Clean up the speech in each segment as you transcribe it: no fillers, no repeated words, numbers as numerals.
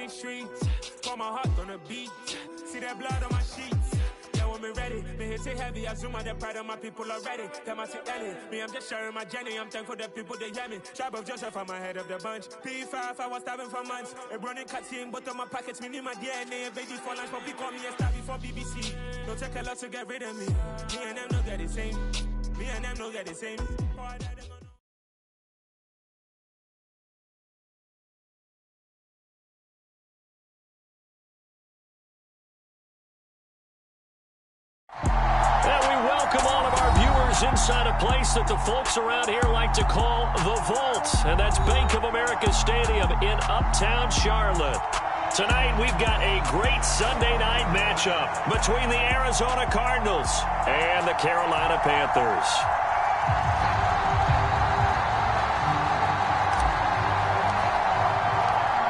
these streets. Pour my heart on the beat. See that blood on my sheets. Yeah, when me ready, me hit it heavy. I zoom out the pride of my people already. Tell my Ellie, me I'm just sharing my journey. I'm thankful that people they hear me. Tribe of Joseph, I'm ahead of the bunch. P5, I was starving for months. A running cutscene, but on my pockets, me need my DNA. Baby for lunch, but call me a star before BBC. Don't take a lot to get rid of me. Me and them know that the same. Me and them know that the same. And we welcome all of our viewers inside a place that the folks around here like to call the Vault. And that's Bank of America Stadium in Uptown Charlotte. Tonight we've got a great Sunday night matchup between the Arizona Cardinals and the Carolina Panthers.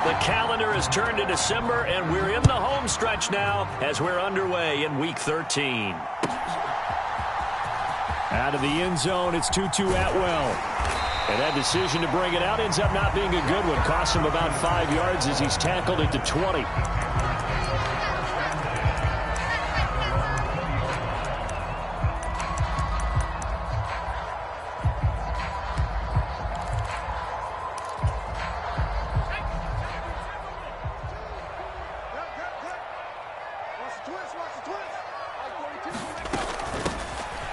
The calendar has turned to December, and we're in the home stretch now as we're underway in Week 13. Out of the end zone, it's 2-2 Atwell. And that decision to bring it out ends up not being a good one. Costs him about 5 yards as he's tackled at the 20.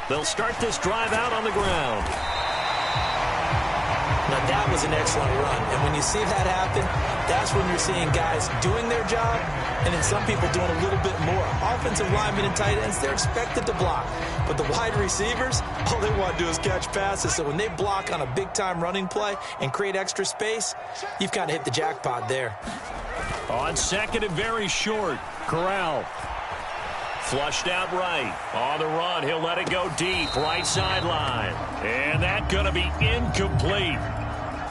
They'll start this drive out on the ground. Now that was an excellent run. And when you see that happen, that's when you're seeing guys doing their job and then some people doing a little bit more. Offensive linemen and tight ends, they're expected to block. But the wide receivers, all they want to do is catch passes. So when they block on a big-time running play and create extra space, you've kind of hit the jackpot there. On second and very short, Corral. Flushed out right. On the run, he'll let it go deep. Right sideline. And that's going to be incomplete.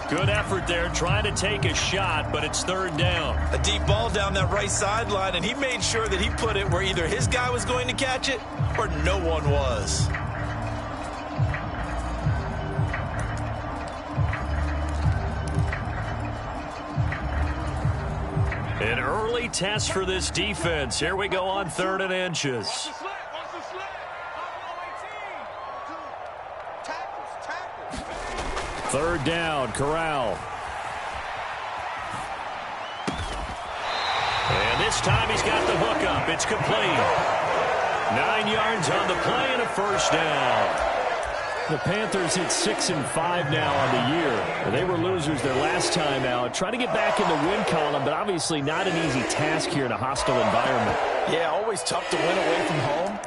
Good effort there, trying to take a shot, but it's third down. A deep ball down that right sideline, and he made sure that he put it where either his guy was going to catch it or no one was. An early test for this defense. Here we go on 3rd and inches. Third down, Corral. And this time he's got the hook up. It's complete. 9 yards on the play and a first down. The Panthers hit 6-5 now on the year. They were losers their last time out. Trying to get back in the win column, but obviously not an easy task here in a hostile environment. Yeah, always tough to win away from home.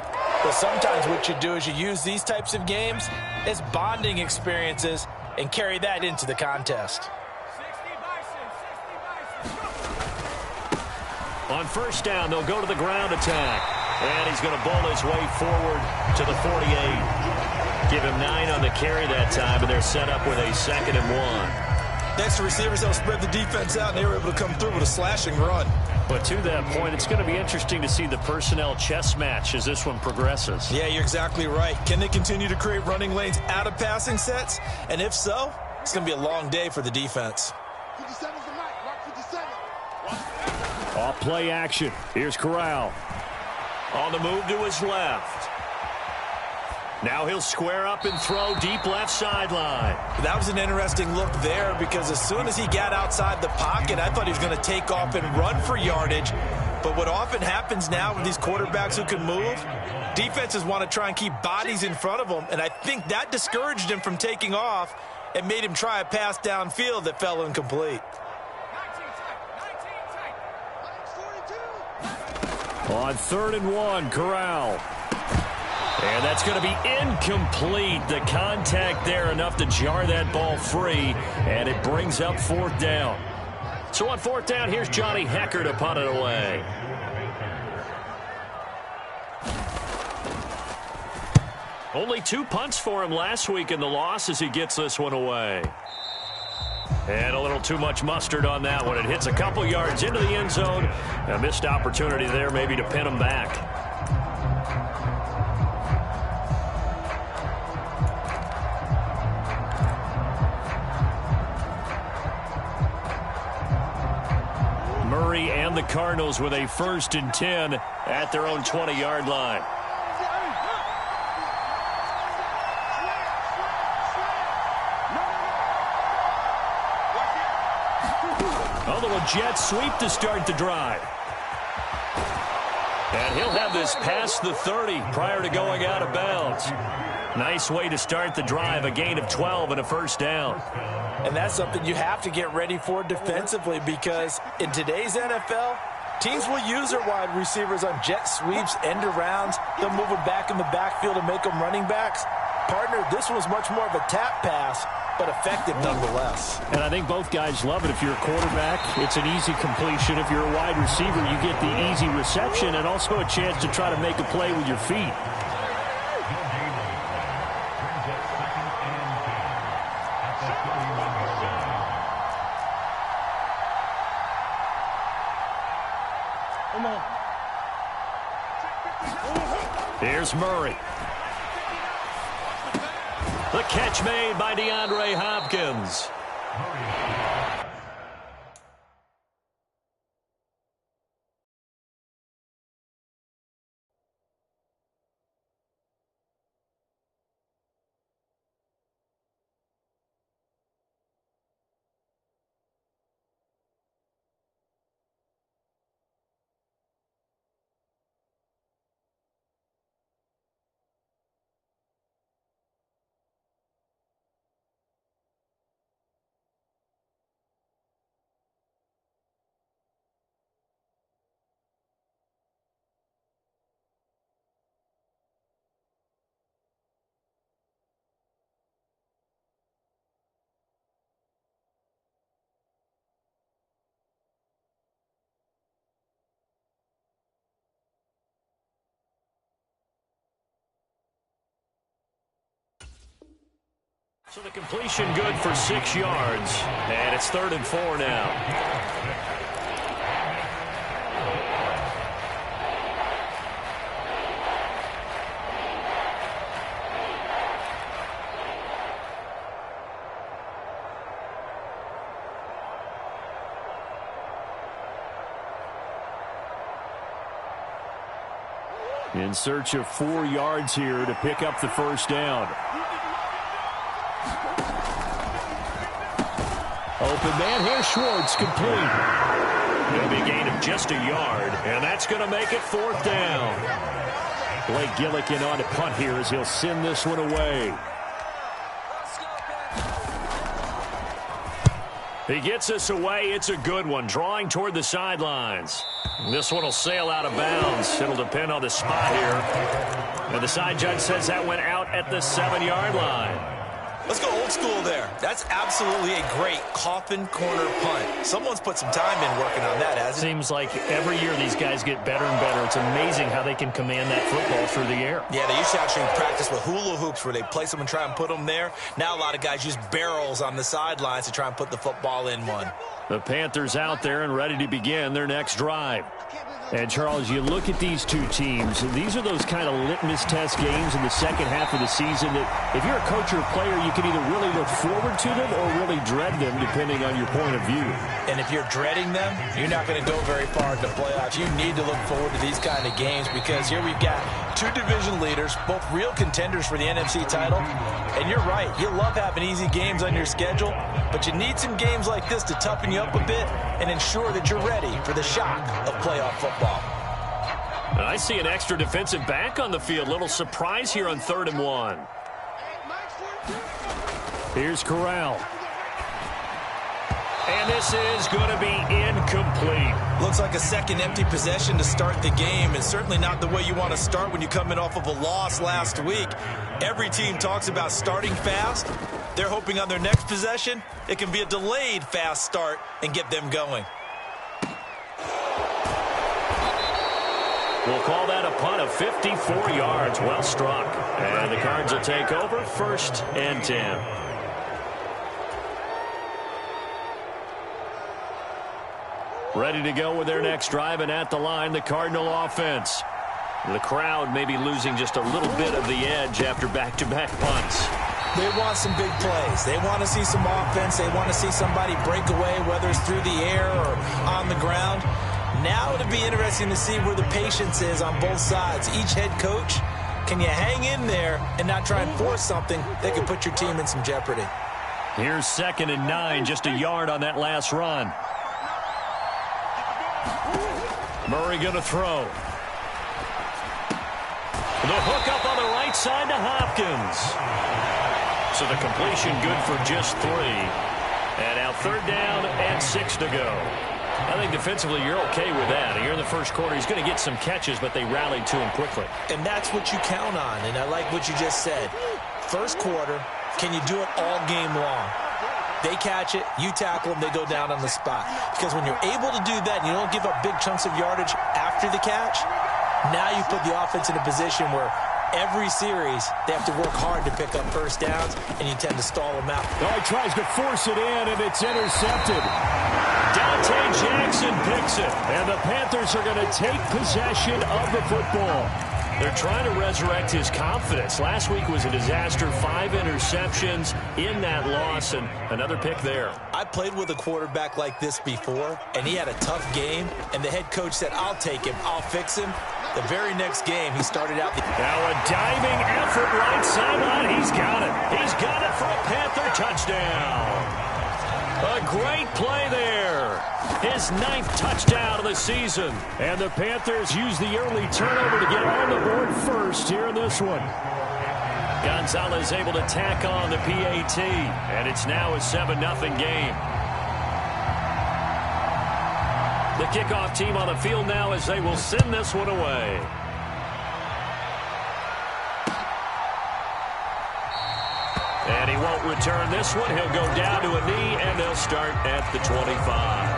But sometimes what you do is you use these types of games as bonding experiences and carry that into the contest. On first down, they'll go to the ground attack. And he's going to bowl his way forward to the 48. Give him 9 on the carry that time, and they're set up with a 2nd and 1. Next to receivers, they'll spread the defense out, and they were able to come through with a slashing run. But to that point, it's going to be interesting to see the personnel chess match as this one progresses. Yeah, you're exactly right. Can they continue to create running lanes out of passing sets? And if so, it's going to be a long day for the defense. Off play action. Here's Corral. On the move to his left. Now he'll square up and throw deep left sideline. That was an interesting look there because as soon as he got outside the pocket, I thought he was going to take off and run for yardage. But what often happens now with these quarterbacks who can move, defenses want to try and keep bodies in front of them, and I think that discouraged him from taking off and made him try a pass downfield that fell incomplete. On 3rd and 1, Corral. And that's going to be incomplete. The contact there enough to jar that ball free, and it brings up 4th down. So on 4th down, here's Johnny Hecker to punt it away. Only 2 punts for him last week in the loss as he gets this one away. And a little too much mustard on that one. It hits a couple yards into the end zone. A missed opportunity there maybe to pin him back. 3, and the Cardinals with a 1st and 10 at their own 20-yard line. A little jet sweep to start the drive. And he'll have this past the 30 prior to going out of bounds. Nice way to start the drive, a gain of 12 and a 1st down. And that's something you have to get ready for defensively, because in today's NFL, teams will use their wide receivers on jet sweeps, end arounds. They'll move them back in the backfield and make them running backs. Partner, this was much more of a tap pass, but effective nonetheless. And I think both guys love it. If you're a quarterback, it's an easy completion. If you're a wide receiver, you get the easy reception and also a chance to try to make a play with your feet. Here's Murray. The catch made by DeAndre Hopkins. So the completion good for 6 yards, and it's 3rd and 4 now. In search of 4 yards here to pick up the 1st down. Open man here, Schwartz, complete. It'll be a gain of just a yard, and that's going to make it 4th down. Blake Gillikin on to punt here as he'll send this one away. He gets us away. It's a good one, drawing toward the sidelines. This one will sail out of bounds. It'll depend on the spot here. And the side judge says that went out at the 7-yard line. Let's go old school there. That's absolutely a great coffin corner punt. Someone's put some time in working on that, hasn't it? Seems like every year these guys get better and better. It's amazing how they can command that football through the air. Yeah, they used to actually practice with hula hoops where they place them and try and put them there. Now a lot of guys use barrels on the sidelines to try and put the football in one. The Panthers out there and ready to begin their next drive. And, Charles, you look at these two teams, these are those kind of litmus test games in the second half of the season that if you're a coach or a player, you can either really look forward to them or really dread them, depending on your point of view. And if you're dreading them, you're not going to go very far in the playoffs. You need to look forward to these kind of games because here we've got 2 division leaders, both real contenders for the NFC title. And you're right, you love having easy games on your schedule, but you need some games like this to toughen you up a bit and ensure that you're ready for the shock of playoff football. And I see an extra defensive back on the field. Little surprise here on 3rd and 1. Here's Corral. And this is going to be incomplete. Looks like a second empty possession to start the game, and certainly not the way you want to start when you're coming off of a loss last week. Every team talks about starting fast. They're hoping on their next possession, it can be a delayed fast start and get them going. We'll call that a punt of 54 yards. Well struck. And the Cards will take over 1st and 10. Ready to go with their next drive, and at the line, the Cardinal offense. The crowd may be losing just a little bit of the edge after back-to-back punts. They want some big plays. They want to see some offense. They want to see somebody break away, whether it's through the air or on the ground. Now it'll be interesting to see where the patience is on both sides. Each head coach, can you hang in there and not try and force something that could put your team in some jeopardy? Here's 2nd and 9, just a yard on that last run. Murray going to throw. The hook up on the right side to Hopkins. So the completion good for just 3. And now 3rd down and 6 to go. I think defensively you're okay with that. Here in the first quarter, he's going to get some catches, but they rallied to him quickly. And that's what you count on, and I like what you just said. First quarter, can you do it all game long? They catch it, you tackle them, they go down on the spot. Because when you're able to do that and you don't give up big chunks of yardage after the catch, now you put the offense in a position where every series they have to work hard to pick up first downs, and you tend to stall them out. Oh, he tries to force it in, and it's intercepted. Dante Jackson picks it, and the Panthers are going to take possession of the football. They're trying to resurrect his confidence. Last week was a disaster, 5 interceptions in that loss, and another pick there. I played with a quarterback like this before, and he had a tough game, and the head coach said, I'll take him, I'll fix him. The very next game, he started out. Now a diving effort right sideline. He's got it. He's got it for a Panther touchdown. A great play there. His 9th touchdown of the season. And the Panthers use the early turnover to get on the board first here in this one. Gonzalez able to tack on the PAT. And it's now a 7-0 game. The kickoff team on the field now as they will send this one away. And he won't return this one. He'll go down to a knee, and they'll start at the 25.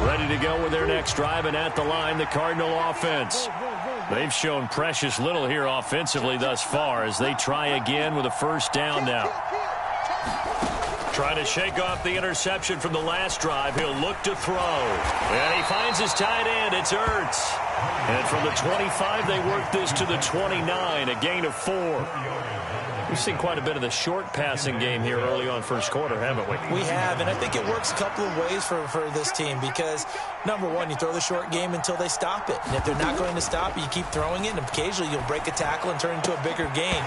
Ready to go with their next drive, and at the line, the Cardinal offense. They've shown precious little here offensively thus far as they try again with a first down now. Trying to shake off the interception from the last drive. He'll look to throw. And he finds his tight end. It's Ertz. And from the 25, they work this to the 29, a gain of 4. We've seen quite a bit of the short passing game here early on first quarter, haven't we? We have, and I think it works a couple of ways for this team because, number one, you throw the short game until they stop it. And if they're not going to stop it, you keep throwing it, and occasionally you'll break a tackle and turn it into a bigger gain.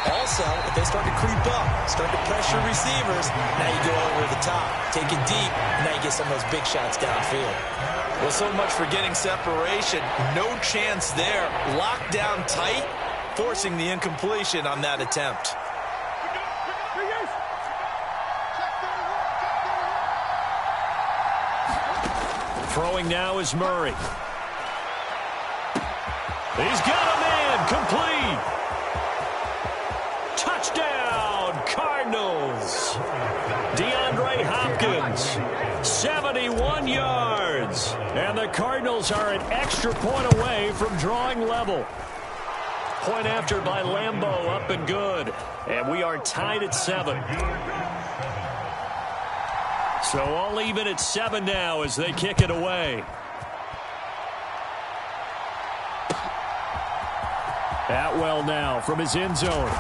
Also, if they start to creep up, start to pressure receivers, now you go over the top, take it deep, and now you get some of those big shots downfield. Well, so much for getting separation. No chance there. Locked down tight, forcing the incompletion on that attempt. Throwing now is Murray. He's got a man, complete. Touchdown, Cardinals. DeAndre Hopkins, 71 yards. And the Cardinals are an extra point away from drawing level. Point after by Lambeau, up and good. And we are tied at 7. So all even at 7 now as they kick it away. Atwell now from his end zone.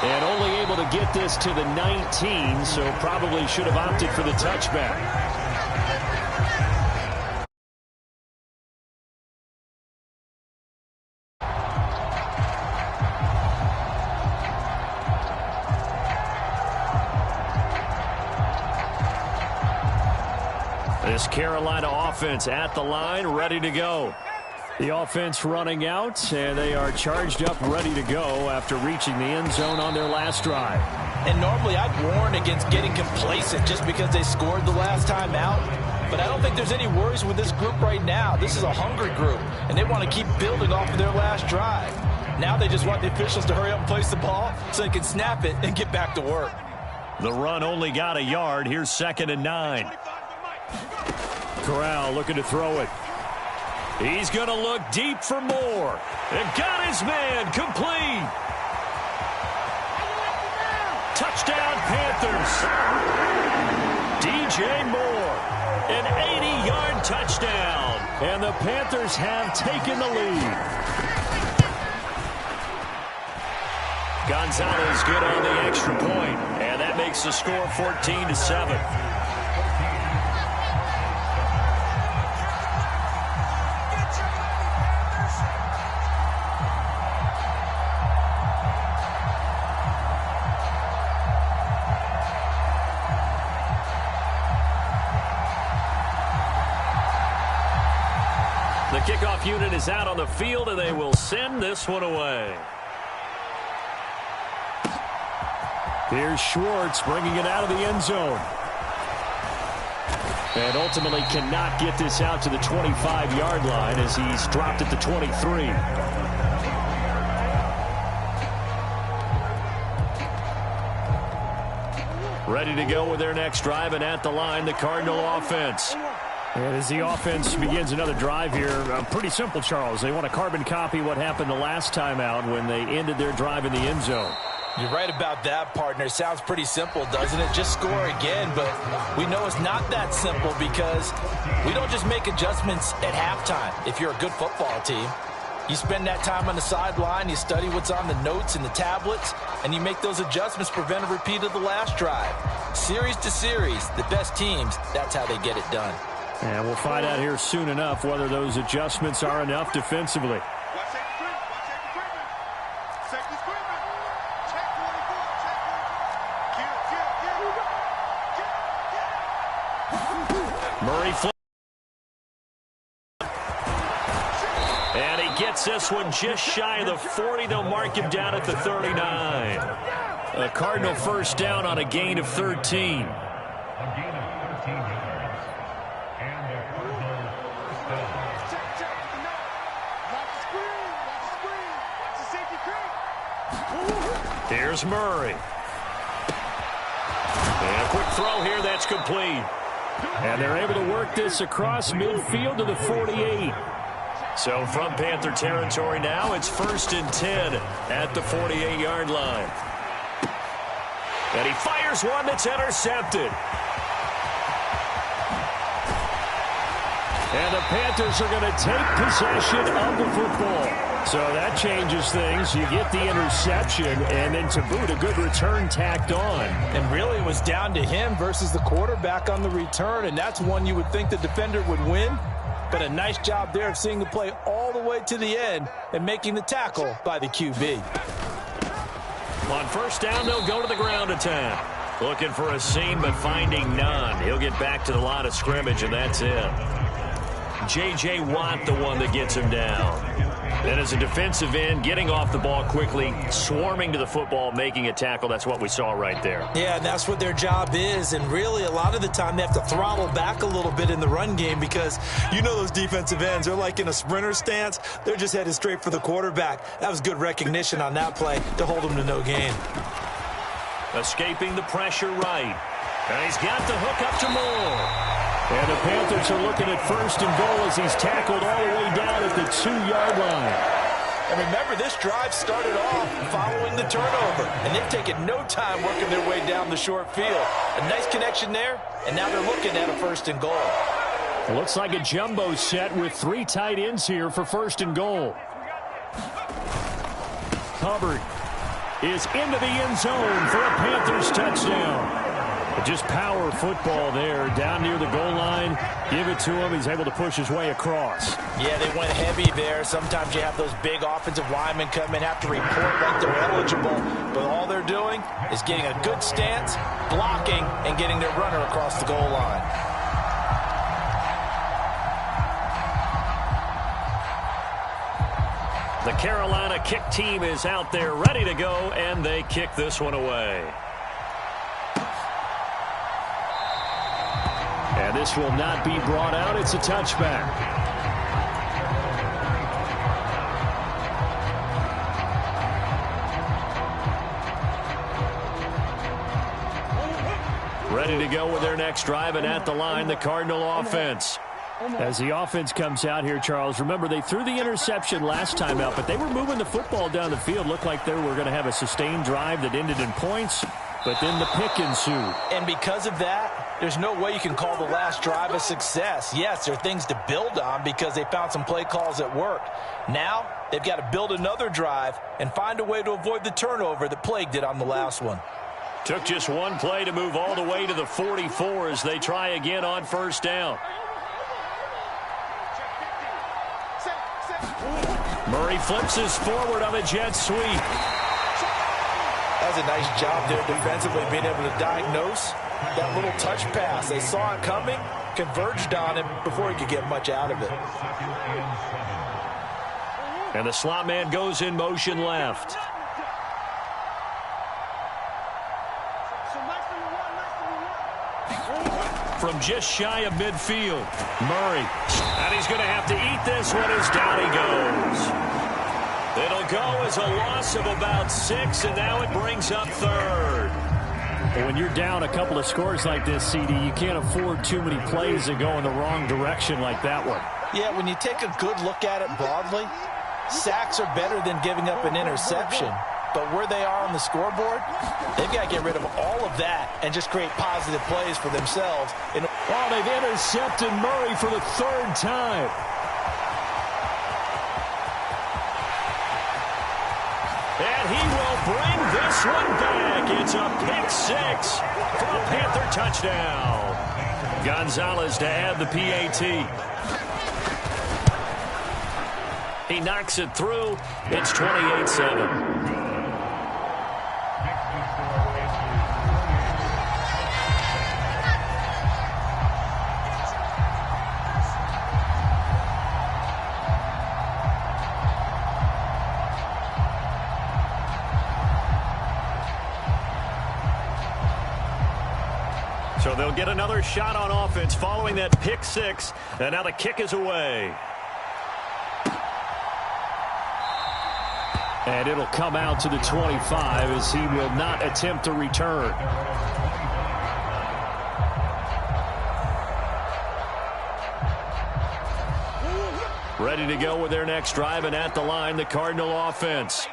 And only able to get this to the 19, so probably should have opted for the touchback. This Carolina offense at the line, ready to go. The offense running out, and they are charged up, ready to go after reaching the end zone on their last drive. And normally I'd warn against getting complacent just because they scored the last time out. But I don't think there's any worries with this group right now. This is a hungry group, and they want to keep building off of their last drive. Now they just want the officials to hurry up and place the ball so they can snap it and get back to work. The run only got a yard. Here's 2nd and 9. Corral looking to throw it. He's going to look deep for Moore. And got his man, complete. Touchdown, Panthers. DJ Moore. An 80-yard touchdown. And the Panthers have taken the lead. Gonzalez good on the extra point, and that makes the score 14-7. The kickoff unit is out on the field, and they will send this one away. Here's Schwartz bringing it out of the end zone. And ultimately cannot get this out to the 25-yard line as he's dropped at the 23. Ready to go with their next drive, and at the line, the Cardinal offense. And as the offense begins another drive here, pretty simple, Charles. They want to carbon copy what happened the last time out when they ended their drive in the end zone. You're right about that, partner. Sounds pretty simple, doesn't it? Just score again, but we know it's not that simple because we don't just make adjustments at halftime if you're a good football team. You spend that time on the sideline, you study what's on the notes and the tablets, and you make those adjustments, prevent a repeat of the last drive. Series to series, the best teams, that's how they get it done. And we'll find out here soon enough whether those adjustments are enough defensively. Murray flips. And he gets this one just shy of the 40. They'll mark him down at the 39. A Cardinal first down on a gain of 13. Here's Murray. And a quick throw here that's complete. And they're able to work this across midfield to the 48. So from Panther territory now, it's 1st and 10 at the 48-yard line. And he fires one that's intercepted. And the Panthers are going to take possession of the football. So that changes things. You get the interception, and then to boot, a good return tacked on. And really it was down to him versus the quarterback on the return, and that's one you would think the defender would win. But a nice job there of seeing the play all the way to the end and making the tackle by the QB. On first down, they'll go to the ground attack. Looking for a seam, but finding none. He'll get back to the line of scrimmage, and that's it. J.J. Watt, the one that gets him down. Then as a defensive end, getting off the ball quickly, swarming to the football, making a tackle. That's what we saw right there. Yeah, and that's what their job is. And really, a lot of the time, they have to throttle back a little bit in the run game because you know those defensive ends, they're like in a sprinter stance. They're just headed straight for the quarterback. That was good recognition on that play to hold them to no gain. Escaping the pressure right. And he's got the hook up to Moore. And the Panthers are looking at 1st and goal as he's tackled all the way down at the 2-yard line. And remember, this drive started off following the turnover, and they've taken no time working their way down the short field. A nice connection there, and now they're looking at a 1st and goal. It looks like a jumbo set with 3 tight ends here for 1st and goal. Hubbard is into the end zone for a Panthers touchdown. Just power football there down near the goal line. Give it to him. He's able to push his way across. Yeah, they went heavy there. Sometimes you have those big offensive linemen come in, have to report like they're eligible. But all they're doing is getting a good stance, blocking, and getting their runner across the goal line. The Carolina kick team is out there ready to go, and they kick this one away. And this will not be brought out. It's a touchback. Ready to go with their next drive, and at the line, the Cardinal offense. As the offense comes out here, Charles, remember they threw the interception last time out, but they were moving the football down the field. Looked like they were going to have a sustained drive that ended in points, but then the pick ensued. And because of that, there's no way you can call the last drive a success. Yes, there are things to build on because they found some play calls that worked. Now, they've got to build another drive and find a way to avoid the turnover that plagued it on the last one. Took just one play to move all the way to the 44 as they try again on first down. Murray flips his forward on a jet sweep. That was a nice job there defensively, being able to diagnose that little touch pass. They saw it coming, converged on him before he could get much out of it. And the slot man goes in motion left. From just shy of midfield, Murray. And he's going to have to eat this one as down he goes. It'll go as a loss of about 6, and now it brings up third. When you're down a couple of scores like this, CD, you can't afford too many plays that go in the wrong direction like that one. Yeah, when you take a good look at it broadly, sacks are better than giving up an interception. But where they are on the scoreboard, they've got to get rid of all of that and just create positive plays for themselves. Oh, they've intercepted Murray for the 3rd time. And he will bring this one back. It's a pick 6 for a Panther touchdown. Gonzalez to add the PAT. He knocks it through. It's 28-7. So they'll get another shot on offense following that pick 6. And now the kick is away. And it'll come out to the 25 as he will not attempt to return. Ready to go with their next drive, and at the line, the Cardinal offense.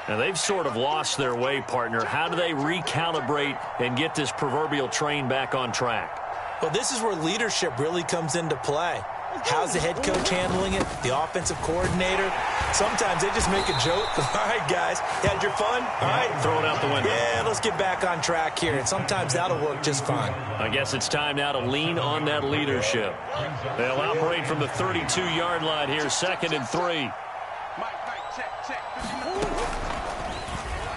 Now, they've sort of lost their way, partner. How do they recalibrate and get this proverbial train back on track? Well, this is where leadership really comes into play. How's the head coach handling it? The offensive coordinator? Sometimes they just make a joke. All right, guys, had your fun? All right. Throw it out the window. Yeah, let's get back on track here. And sometimes that'll work just fine. I guess it's time now to lean on that leadership. They'll operate from the 32-yard line here, 2nd and 3.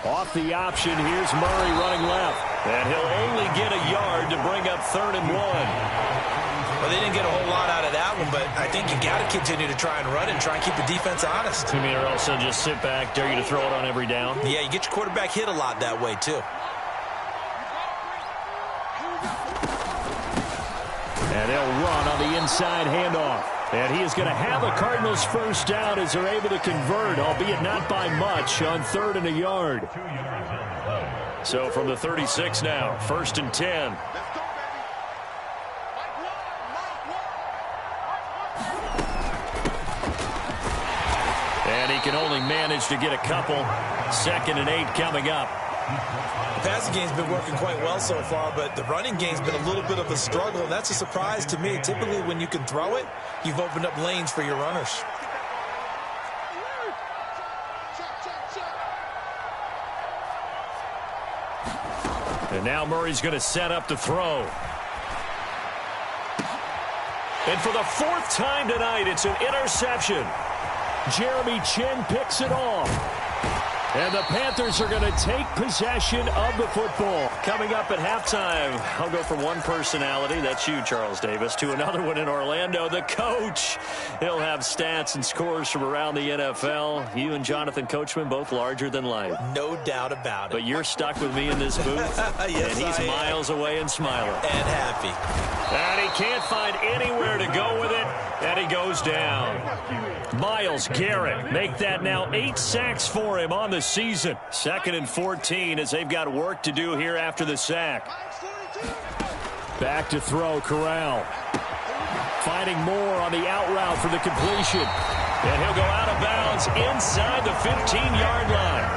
Off the option, here's Murray running left. And he'll only get a yard to bring up 3rd and 1. Well, they didn't get a whole lot out of that one, but I think you got to continue to try and run it and try and keep the defense honest. You mean, or else they'll just sit back, dare you to throw it on every down? Yeah, you get your quarterback hit a lot that way, too. And they'll run on the inside handoff. And he is going to have a Cardinals first down as they're able to convert, albeit not by much, on 3rd and a yard. So from the 36 now, 1st and 10. And he can only manage to get a couple. 2nd and 8 coming up. The passing game's been working quite well so far, but the running game's been a little bit of a struggle, and that's a surprise to me. Typically, when you can throw it, you've opened up lanes for your runners. And now Murray's going to set up to throw. And for the 4th time tonight, it's an interception. Jeremy Chin picks it off. And the Panthers are going to take possession of the football. Coming up at halftime, I'll go from one personality, that's you, Charles Davis, to another one in Orlando, the coach. He'll have stats and scores from around the NFL. You and Jonathan Coachman, both larger than life. No doubt about it. But you're stuck with me in this booth, yes, and he's miles away and smiling. And happy. And he can't find anywhere to go with it, and he goes down. Myles Garrett make that now 8 sacks for him on the season. 2nd and 14 as they've got work to do here after the sack. Back to throw, Corral. Finding more on the out route for the completion. And he'll go out of bounds inside the 15-yard line.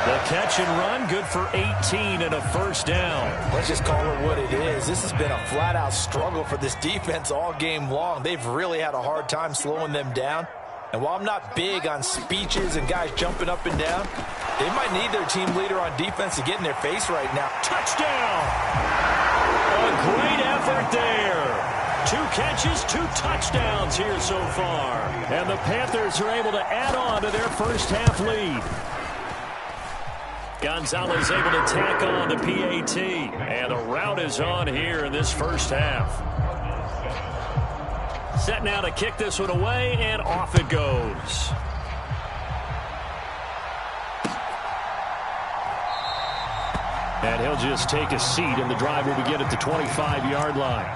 The catch and run, good for 18 and a first down. Let's just call it what it is. This has been a flat-out struggle for this defense all game long. They've really had a hard time slowing them down. And while I'm not big on speeches and guys jumping up and down, they might need their team leader on defense to get in their face right now. Touchdown! A great effort there. 2 catches, 2 touchdowns here so far. And the Panthers are able to add on to their first half lead. Gonzalez able to tack on the PAT. And the route is on here in this first half. Set now to kick this one away, and off it goes. And he'll just take a seat, and the drive will begin at the 25-yard line.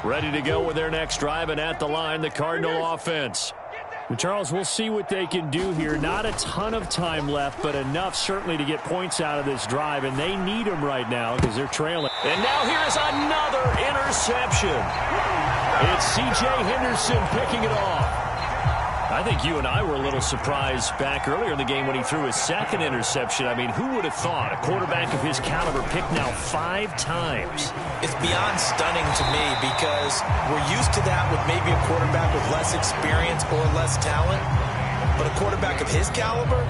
Ready to go with their next drive, and at the line, the Cardinal offense. Well, Charles, we'll see what they can do here. Not a ton of time left, but enough certainly to get points out of this drive, and they need them right now because they're trailing. And now here's another interception. It's C.J. Henderson picking it off. I think you and I were a little surprised back earlier in the game when he threw his second interception. I mean, who would have thought a quarterback of his caliber picked now 5 times? It's beyond stunning to me because we're used to that with maybe a quarterback with less experience or less talent. But a quarterback of his caliber,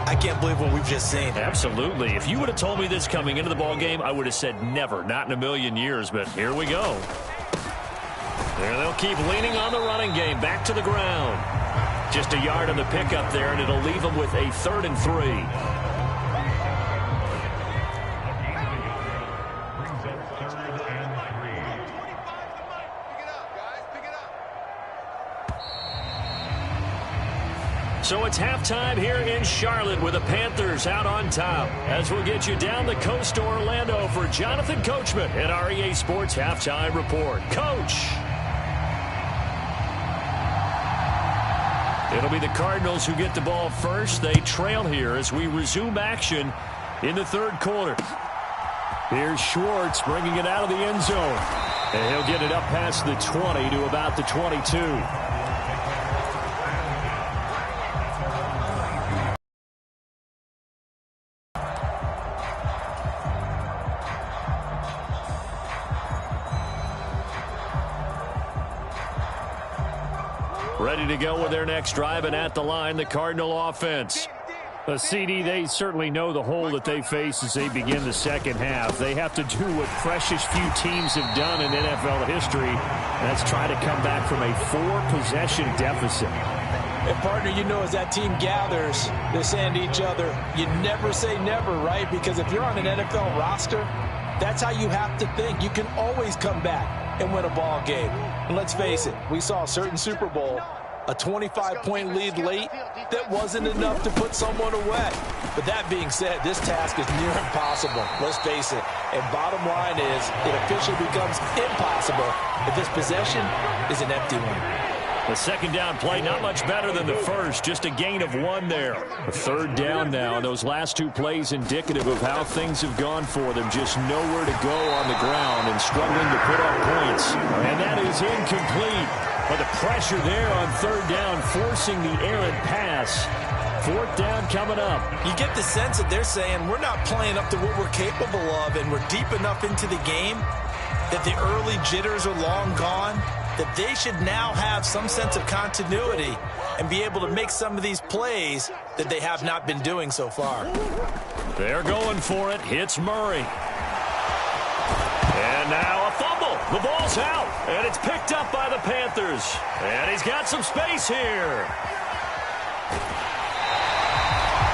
I can't believe what we've just seen. Absolutely. If you would have told me this coming into the ballgame, I would have said never, not in a million years. But here we go. There they'll keep leaning on the running game. Back to the ground. Just a yard on the pickup there, and it'll leave them with a 3rd and 3. So it's halftime here in Charlotte with the Panthers out on top. As we'll get you down the coast to Orlando for Jonathan Coachman at our EA Sports Halftime Report. Coach! It'll be the Cardinals who get the ball first. They trail here as we resume action in the 3rd quarter. Here's Schwartz bringing it out of the end zone. And he'll get it up past the 20 to about the 22. Ready to go with their next drive, and at the line, the Cardinal offense. CD, they certainly know the hole that they face as they begin the second half. They have to do what precious few teams have done in NFL history, and that's try to come back from a 4-possession deficit. And, partner, you know, as that team gathers, they're saying to each other, you never say never, right? Because if you're on an NFL roster, that's how you have to think. You can always come back and win a ball game. And let's face it, we saw a certain Super Bowl, a 25-point lead late, that wasn't enough to put someone away. But that being said, this task is near impossible. Let's face it. And bottom line is, it officially becomes impossible if this possession is an empty one. The second down play, not much better than the first, just a gain of 1 there. A 3rd down now, and those last 2 plays indicative of how things have gone for them. Just nowhere to go on the ground and struggling to put up points. And that is incomplete. But the pressure there on 3rd down, forcing the errant pass. 4th down coming up. You get the sense that they're saying we're not playing up to what we're capable of, and we're deep enough into the game that the early jitters are long gone, that they should now have some sense of continuity and be able to make some of these plays that they have not been doing so far. They're going for it. Hits Murray. And now a fumble. The ball's out, and it's picked up by the Panthers. And he's got some space here.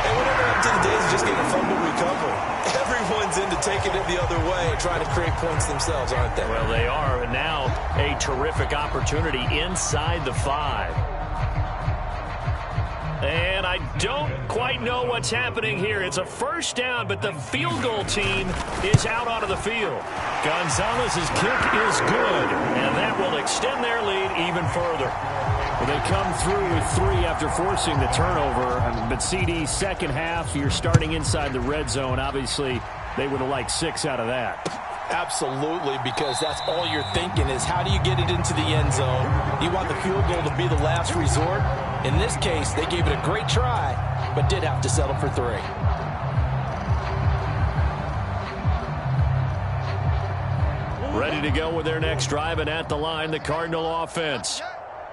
And whatever happened to the days of just getting a fumble recovery? Everyone's into taking it the other way and trying to create points themselves, aren't they? Well, they are. And now a terrific opportunity inside the 5. And I don't quite know what's happening here. It's a 1st down, but the field goal team is out onto the field. Gonzalez's kick is good, and that will extend their lead even further. Well, they come through with 3 after forcing the turnover. But CD, second half, you're starting inside the red zone. Obviously, they would have liked 6 out of that. Absolutely, because that's all you're thinking is how do you get it into the end zone? You want the field goal to be the last resort. In this case, they gave it a great try, but did have to settle for 3. Ready to go with their next drive, and at the line, the Cardinal offense.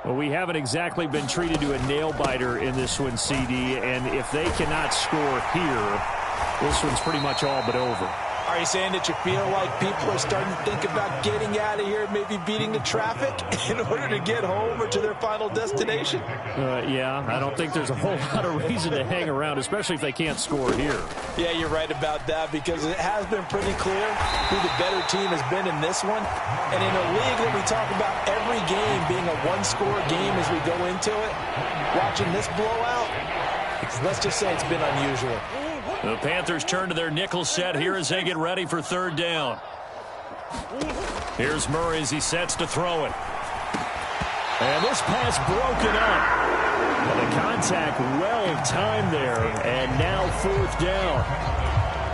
Well, we haven't exactly been treated to a nail-biter in this one, CD, and if they cannot score here, this one's pretty much all but over. Are you saying that you feel like people are starting to think about getting out of here, maybe beating the traffic in order to get home or to their final destination? Yeah, I don't think there's a whole lot of reason to hang around, especially if they can't score here. Yeah, you're right about that, because it has been pretty clear who the better team has been in this one. And in a league that we talk about every game being a one-score game as we go into it, watching this blowout, let's just say it's been unusual. The Panthers turn to their nickel set here as they get ready for 3rd down. Here's Murray as he sets to throw it. And this pass broken up. Well, the contact well timed there, and now 4th down.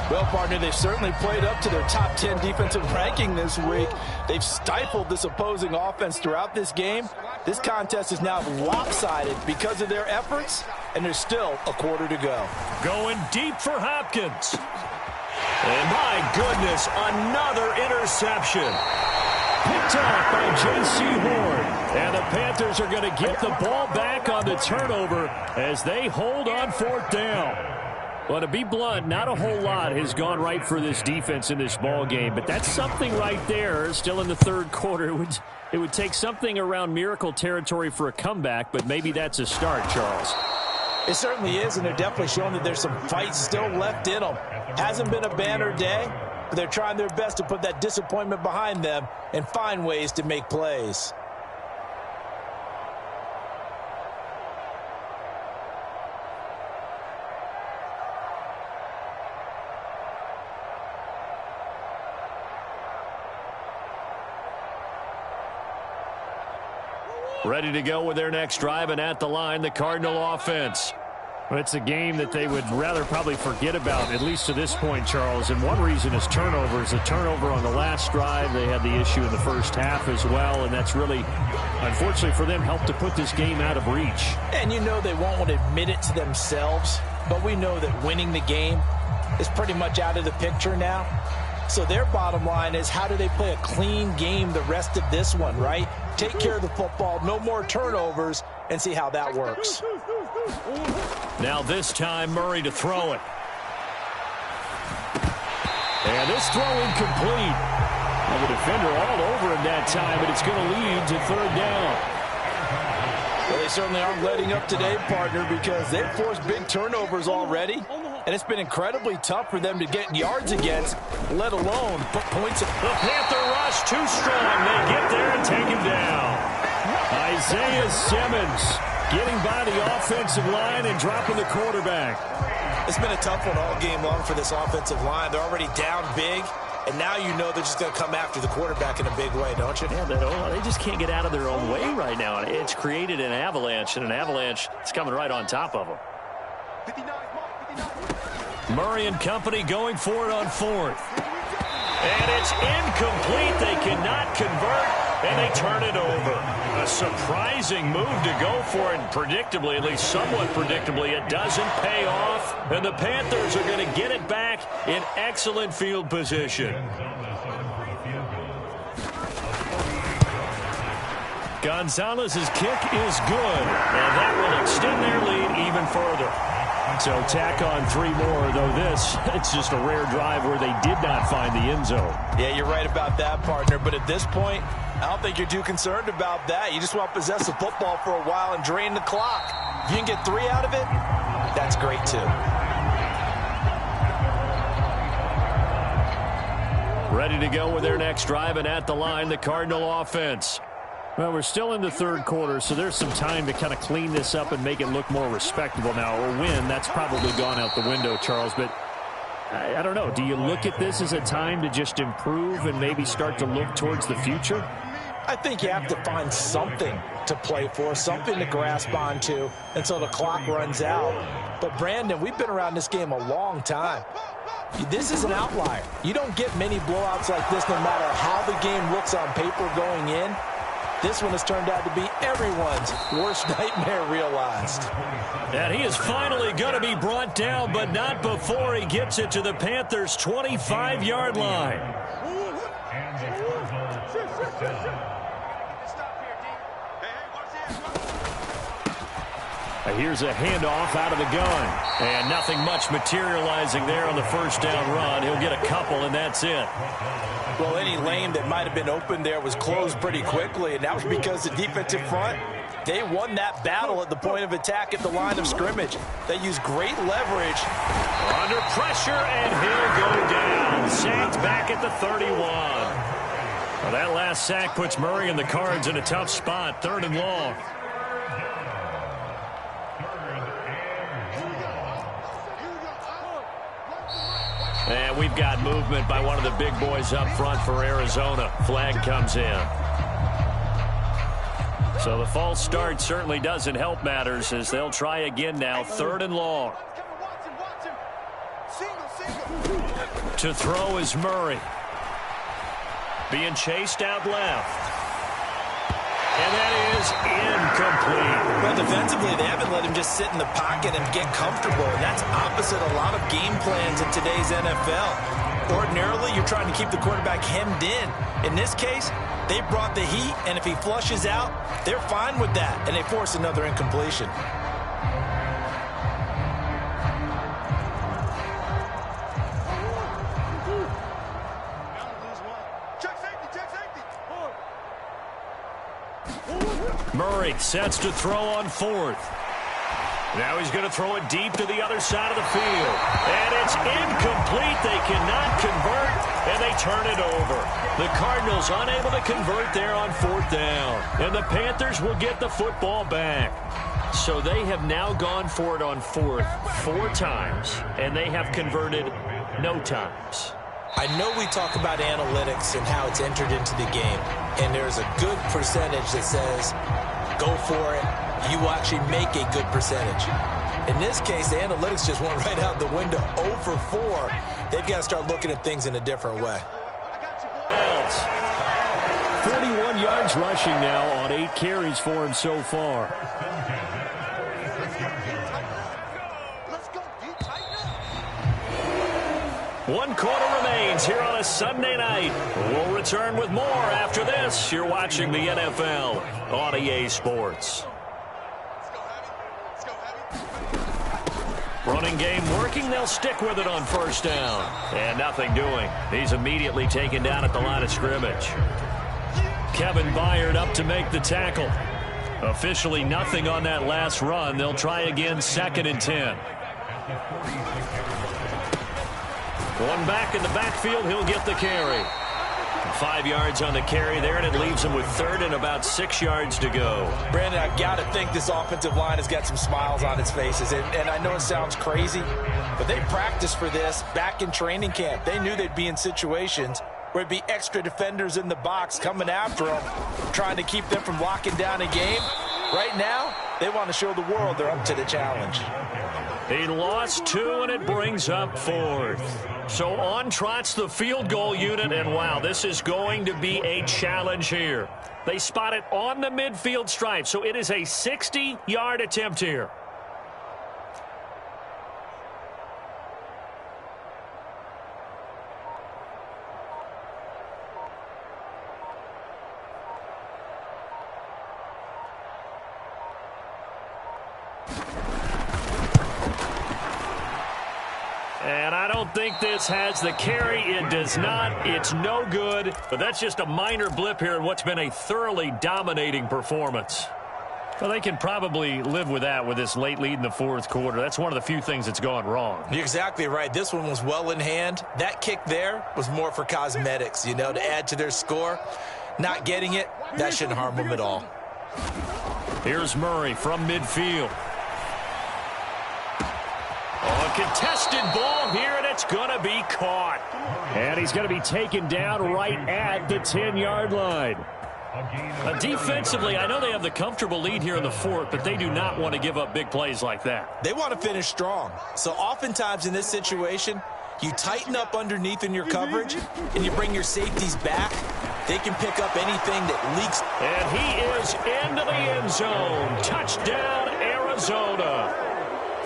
Well, partner, they've certainly played up to their top 10 defensive ranking this week. They've stifled this opposing offense throughout this game. This contest is now lopsided because of their efforts, and there's still a quarter to go. Going deep for Hopkins. And my goodness, another interception. Picked off by J.C. Horn. And the Panthers are going to get the ball back on the turnover as they hold on 4th down. Well, to be blunt, not a whole lot has gone right for this defense in this ball game, but that's something right there. Still in the 3rd quarter, it would take something around miracle territory for a comeback, but maybe that's a start, Charles. It certainly is, and they're definitely showing that there's some fight still left in them. Hasn't been a banner day, but they're trying their best to put that disappointment behind them and find ways to make plays. Ready to go with their next drive, and at the line, the Cardinal offense. Well, it's a game that they would rather probably forget about, at least to this point, Charles. And one reason is turnovers. A turnover on the last drive. They had the issue in the first half as well, and that's really, unfortunately for them, helped to put this game out of reach. And you know they won't want to admit it to themselves, but we know that winning the game is pretty much out of the picture now. So their bottom line is, how do they play a clean game the rest of this one, right? Take care of the football, no more turnovers, and see how that works. Now this time, Murray to throw it. And this throw incomplete. Well, the defender all over him that time, but it's going to lead to 3rd down. Well, they certainly aren't letting up today, partner, because they've forced big turnovers already. And it's been incredibly tough for them to get yards against, let alone put points up. The Panther rush too strong. They get there and take him down. Isaiah Simmons getting by the offensive line and dropping the quarterback. It's been a tough one all game long for this offensive line. They're already down big, and now you know they're just going to come after the quarterback in a big way, don't you? Yeah, they just can't get out of their own way right now. It's created an avalanche, and an avalanche is coming right on top of them. Murray and company going for it on 4th. And it's incomplete. They cannot convert, and they turn it over. A surprising move to go for it, and predictably, at least somewhat predictably, it doesn't pay off. And the Panthers are going to get it back in excellent field position. Gonzalez's kick is good, and that will extend their lead even further. So tack on 3 more, though it's just a rare drive where they did not find the end zone. Yeah, you're right about that, partner. But at this point, I don't think you're too concerned about that. You just want to possess the football for a while and drain the clock. If you can get 3 out of it, that's great too. Ready to go with their next drive, and at the line, the Cardinal offense. Well, we're still in the 3rd quarter, so there's some time to kind of clean this up and make it look more respectable now. A win, that's probably gone out the window, Charles, but I don't know. Do you look at this as a time to just improve and maybe start to look towards the future? I think you have to find something to play for, something to grasp onto until the clock runs out. But, Brandon, we've been around this game a long time. This is an outlier. You don't get many blowouts like this no matter how the game looks on paper going in. This one has turned out to be everyone's worst nightmare realized. And he is finally going to be brought down, but not before he gets it to the Panthers' 25-yard line. Here's a handoff out of the gun. And nothing much materializing there on the first down run. He'll get a couple, and that's it. Well, any lane that might have been open there was closed pretty quickly, and that was because the defensive front, they won that battle at the point of attack at the line of scrimmage. They used great leverage. Under pressure, and he'll go down. Sacked back at the 31. Well, that last sack puts Murray and the Cards in a tough spot, 3rd and long. And we've got movement by one of the big boys up front for Arizona. Flag comes in. So the false start certainly doesn't help matters as they'll try again now. 3rd and long. To throw is Murray. Being chased out left. And that is incomplete. Well, defensively, they haven't let him just sit in the pocket and get comfortable, and that's opposite a lot of game plans in today's NFL. Ordinarily, you're trying to keep the quarterback hemmed in. In this case, they brought the heat, and if he flushes out, they're fine with that, and they force another incompletion. Murray sets to throw on 4th. Now he's going to throw it deep to the other side of the field. And it's incomplete. They cannot convert, and they turn it over. The Cardinals unable to convert there on 4th down. And the Panthers will get the football back. So they have now gone for it on 4th 4 times, and they have converted no times. I know we talk about analytics and how it's entered into the game, and there's a good percentage that says, go for it, you actually make a good percentage. In this case, the analytics just went right out the window. 0 for 4. They've got to start looking at things in a different way. 41 yards rushing now on 8 carries for him so far. One quarter remains here on a Sunday night. We'll return with more after this. You're watching the NFL on EA Sports. Running game working. They'll stick with it on 1st down. And nothing doing. He's immediately taken down at the line of scrimmage. Kevin Byard up to make the tackle. Officially nothing on that last run. They'll try again 2nd and 10. One back in the backfield, he'll get the carry. 5 yards on the carry there, and it leaves him with 3rd and about 6 yards to go. Brandon, I've got to think this offensive line has got some smiles on its faces. And I know it sounds crazy, but they practiced for this back in training camp. They knew they'd be in situations where it'd be extra defenders in the box coming after them, trying to keep them from locking down a game. Right now, they want to show the world they're up to the challenge. He lost 2, and it brings up 4th. So on trots the field goal unit, and wow, this is going to be a challenge here. They spot it on the midfield stripe, so it is a 60-yard attempt here. And I don't think this has the carry. It does not. It's no good. But that's just a minor blip here in what's been a thoroughly dominating performance. Well, they can probably live with that with this late lead in the 4th quarter. That's one of the few things that's gone wrong. You're exactly right. This one was well in hand. That kick there was more for cosmetics, you know, to add to their score. Not getting it, that shouldn't harm them at all. Here's Murray from midfield. A contested ball here, and it's going to be caught. And he's going to be taken down right at the 10-yard line. Defensively, I know they have the comfortable lead here in the fourth, but they do not want to give up big plays like that. They want to finish strong. So oftentimes in this situation, you tighten up underneath in your coverage, and you bring your safeties back. They can pick up anything that leaks. And he is into the end zone. Touchdown, Arizona.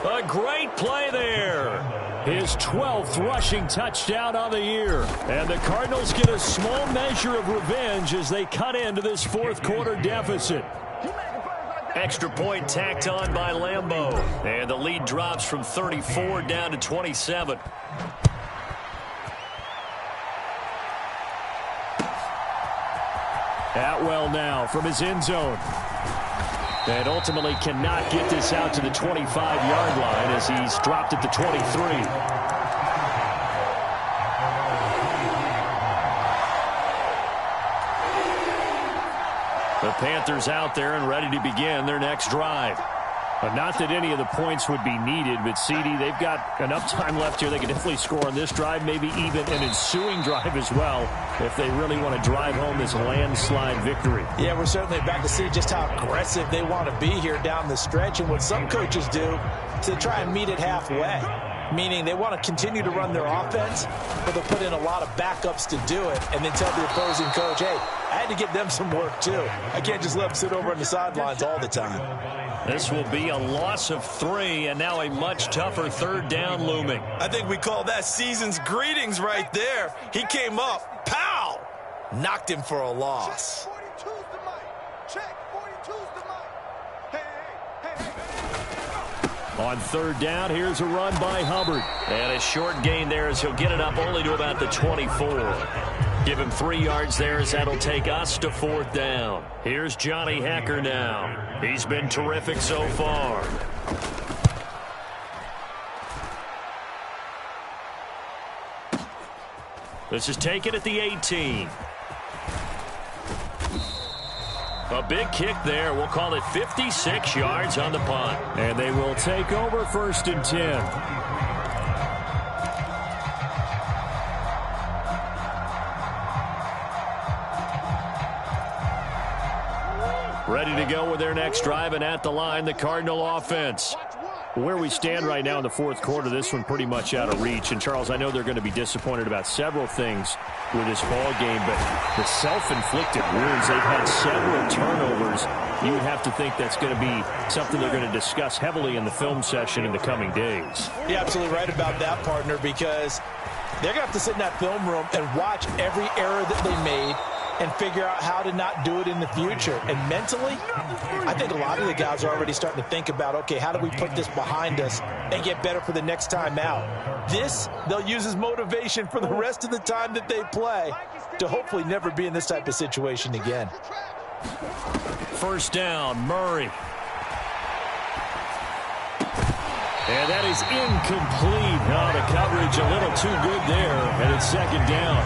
A great play there. His 12th rushing touchdown on the year. And the Cardinals get a small measure of revenge as they cut into this fourth quarter deficit. Extra point tacked on by Lambeau. And the lead drops from 34 down to 27. Atwell now from his end zone. And ultimately cannot get this out to the 25-yard line as he's dropped at the 23. The Panthers out there and ready to begin their next drive. Not that any of the points would be needed, but CD, they've got enough time left here. They can definitely score on this drive, maybe even an ensuing drive as well, if they really want to drive home this landslide victory. Yeah, we're certainly about to see just how aggressive they want to be here down the stretch. And what some coaches do is they try and meet it halfway, meaning they want to continue to run their offense, but they'll put in a lot of backups to do it, and then tell the opposing coach, hey, I had to get them some work too. I can't just let them sit over on the sidelines all the time. This will be a loss of 3, and now a much tougher third down looming. I think we call that season's greetings right there. He came up, pow! Knocked him for a loss. On third down, here's a run by Hubbard. And a short gain there as he'll get it up only to about the 24. Give him 3 yards there as that'll take us to fourth down. Here's Johnny Hecker now. He's been terrific so far. This is taken at the 18. A big kick there. We'll call it 56 yards on the punt. And they will take over first and 10. Ready to go with their next drive, and at the line, the Cardinal offense. Where we stand right now in the fourth quarter, this one pretty much out of reach. And, Charles, I know they're going to be disappointed about several things with this ball game, but the self-inflicted wounds, they've had several turnovers. You would have to think that's going to be something they're going to discuss heavily in the film session in the coming days. You're absolutely right about that, partner, because they're going to have to sit in that film room and watch every error that they made and figure out how to not do it in the future. And mentally, I think a lot of the guys are already starting to think about, okay, how do we put this behind us and get better for the next time out? This, they'll use as motivation for the rest of the time that they play to hopefully never be in this type of situation again. First down, Murray. And that is incomplete. Oh, the coverage a little too good there, and it's second down.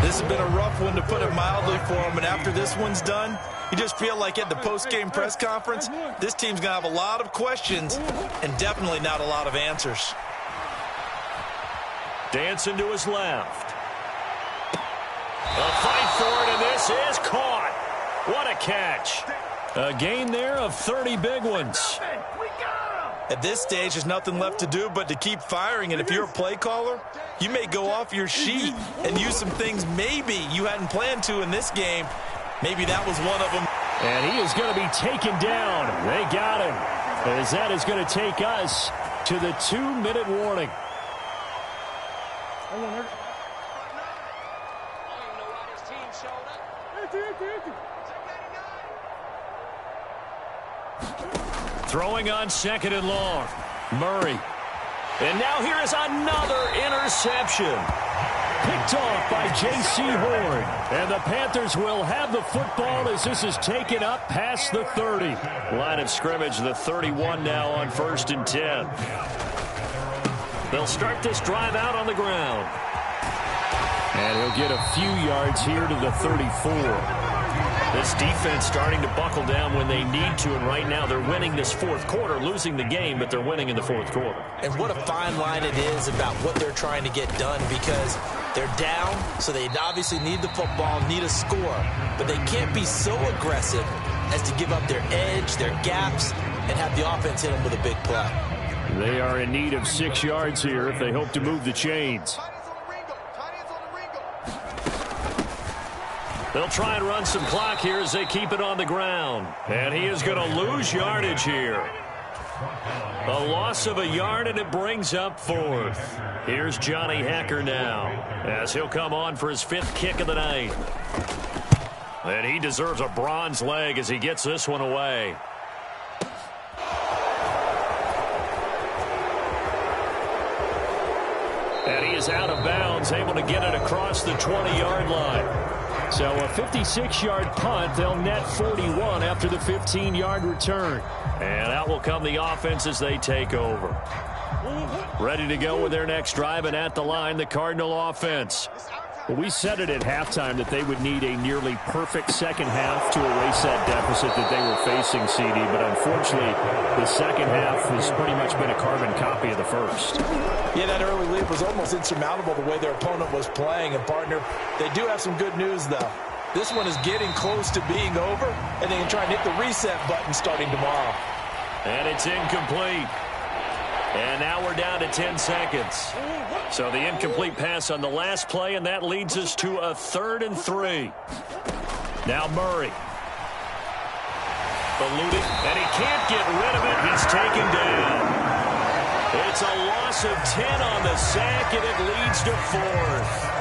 This has been a rough one, to put it mildly, for him. And after this one's done, you just feel like at the post-game press conference, this team's going to have a lot of questions and definitely not a lot of answers. Dancing to his left. A fight for it, and this is caught. What a catch. A gain there of 30 big ones. At this stage, there's nothing left to do but to keep firing. And if you're a play caller, you may go off your sheet and use some things maybe you hadn't planned to in this game. Maybe that was one of them. And he is going to be taken down. They got him. As that is going to take us to the 2-minute warning. Throwing on second and long. Murray. And now here is another interception. Picked off by J.C. Horn. And the Panthers will have the football as this is taken up past the 30. Line of scrimmage, the 31 now on first and 10. They'll start this drive out on the ground. And he'll get a few yards here to the 34. This defense starting to buckle down when they need to, and right now they're winning this fourth quarter, losing the game, but they're winning in the fourth quarter. And what a fine line it is about what they're trying to get done, because They're down, so they obviously need the football, need a score. But they can't be so aggressive as to give up their edge, their gaps, and have the offense hit them with a big play. They are in need of 6 yards here if they hope to move the chains. They'll try and run some clock here as they keep it on the ground. And he is going to lose yardage here. A loss of a yard, and it brings up 4th. Here's Johnny Hacker now as he'll come on for his 5th kick of the night. And he deserves a bronze leg as he gets this one away. And he is out of bounds, able to get it across the 20-yard line. So a 56-yard punt. They'll net 41 after the 15-yard return. And out will come the offense as they take over. Ready to go with their next drive, and at the line, the Cardinal offense. Well, we said it at halftime that they would need a nearly perfect second half to erase that deficit that they were facing, CD. But unfortunately, the second half has pretty much been a carbon copy of the first. Yeah, that early lead was almost insurmountable the way their opponent was playing. And, partner, they do have some good news, though. This one is getting close to being over, and they can try and hit the reset button starting tomorrow. And it's incomplete. And now we're down to 10 seconds. So the incomplete pass on the last play, and that leads us to a 3rd and 3. Now Murray. Eluding, and he can't get rid of it. He's taken down. It's a loss of 10 on the sack, and it leads to 4th.